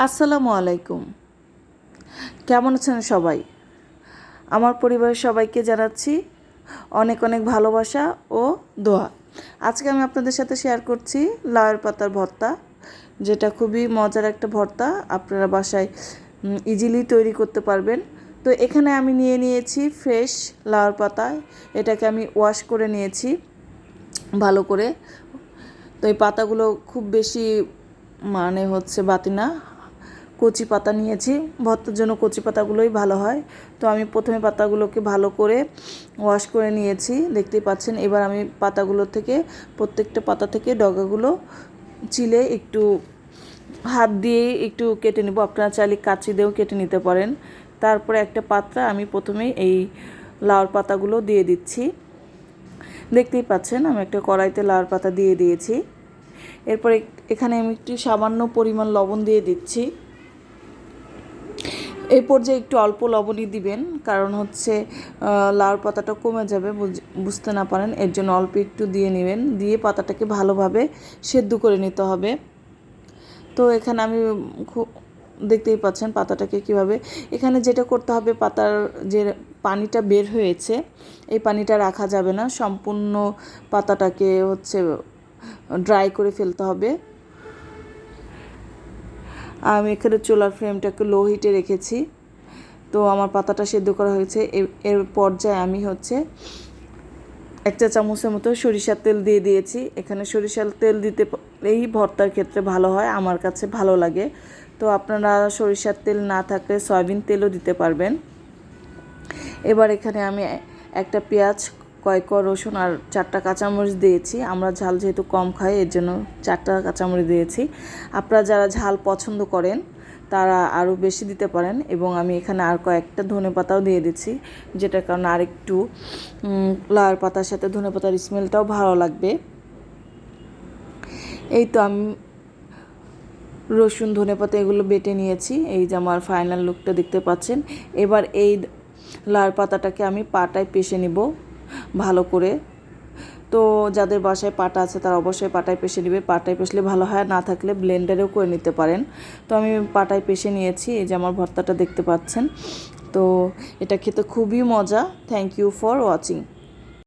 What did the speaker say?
আসসালামু আলাইকুম। কেমন আছেন সবাই? আমার পরিবারের সবাইকে জানাচ্ছি অনেক অনেক ভালোবাসা ও দোয়া। আজকে আমি আপনাদের সাথে শেয়ার করছি লাউয়ের পাতার ভর্তা, যেটা খুবই মজার একটা ভর্তা। আপনারা বাসায় ইজিলি তৈরি করতে পারবেন। তো এখানে আমি নিয়েছি ফ্রেশ লাউয়ের পাতা। এটাকে আমি ওয়াশ করে নিয়েছি ভালো করে। তো এই পাতাগুলো খুব বেশি বাতি না, কচি পাতা নিয়েছি। ভর্তার জন্য কচি পাতাগুলোই ভালো হয়। তো আমি প্রথমে পাতাগুলোকে ভালো করে ওয়াশ করে নিয়েছি, দেখতেই পাচ্ছেন। এবার আমি প্রত্যেকটা পাতা থেকে ডগাগুলো চিলে একটু হাত দিয়ে একটু কেটে নেব। আপনারা চাইলে কাঁচি দিয়েও কেটে নিতে পারেন। তারপরে একটা পাত্রে আমি প্রথমেই এই লাউর পাতাগুলো দিয়ে দিচ্ছি। দেখতেই পাচ্ছেন আমি একটা কড়াইতে লাউর পাতা দিয়ে দিয়েছি। এরপরে এখানে আমি একটু সামান্য পরিমাণ লবণ দিয়ে দিচ্ছি। এই পর্যায়ে একটু অল্প লবণই দিবেন, কারণ লাউর পাতাটা কমে যাবে বুঝতে না পারেন, এর জন্য অল্প একটু দিয়ে নেবেন। দিয়ে পাতাটাকে ভালোভাবে সেদ্ধ করে নিতে হবে। তো এখানে আমি দেখতেই পাচ্ছেন পাতাটাকে কিভাবে, এখানে যেটা করতে হবে, পাতার যে পানিটা বের হয়েছে এই পানিটা রাখা যাবে না, সম্পূর্ণ পাতাটাকে ড্রাই করে ফেলতে হবে। আমি এখানে চুলার ফ্লেমটাকে লো হিটে রেখেছি। তো আমার পাতাটা সেদ্ধ করা হয়েছে। এর পর্যায়ে আমি 1 চা চামচের মতো সরিষার তেল দিয়ে দিয়েছি। এখানে সরিষার তেল দিতে এই ভর্তার ক্ষেত্রে ভালো হয়, আমার কাছে ভালো লাগে। তো আপনারা সরিষার তেল না থাকলে সয়াবিন তেলও দিতে পারবেন। এবার এখানে আমি একটা পেঁয়াজ, কয়েক রসুন আর 4টা কাঁচামরিচ দিয়েছি। আমরা ঝাল যেহেতু কম খাই, এর জন্য 4টা কাঁচামরিচ দিয়েছি। আপনারা যারা ঝাল পছন্দ করেন তারা আরও বেশি দিতে পারেন। এবং আমি এখানে আর কয়েকটা ধনেপাতাও দিয়ে দিচ্ছি, যেটার কারণে আরেকটু লাউয়ের পাতার সাথে ধনেপাতার স্মেলটাও ভালো লাগবে। এই তো আমি রসুন ধনেপাতা এগুলো বেটে নিয়েছি। এই যে আমার ফাইনাল লুকটা দেখতে পাচ্ছেন। এবার এই লাউয়ের পাতাটাকে আমি পাটায় পেষে নিব ভালো করে। তো যাদের বাসায় পাটা আছে তারা অবশ্যই পাটায় পেষে নেবে। পাটায় পেষলে ভালো হয়, না থাকলে ব্লেন্ডারেও করে নিতে পারেন। তো আমি পাটায় পেষে নিয়েছি। এই যে আমার ভর্তাটা দেখতে পাচ্ছেন। তো এটা খেতে খুবই মজা। Thank you for watching.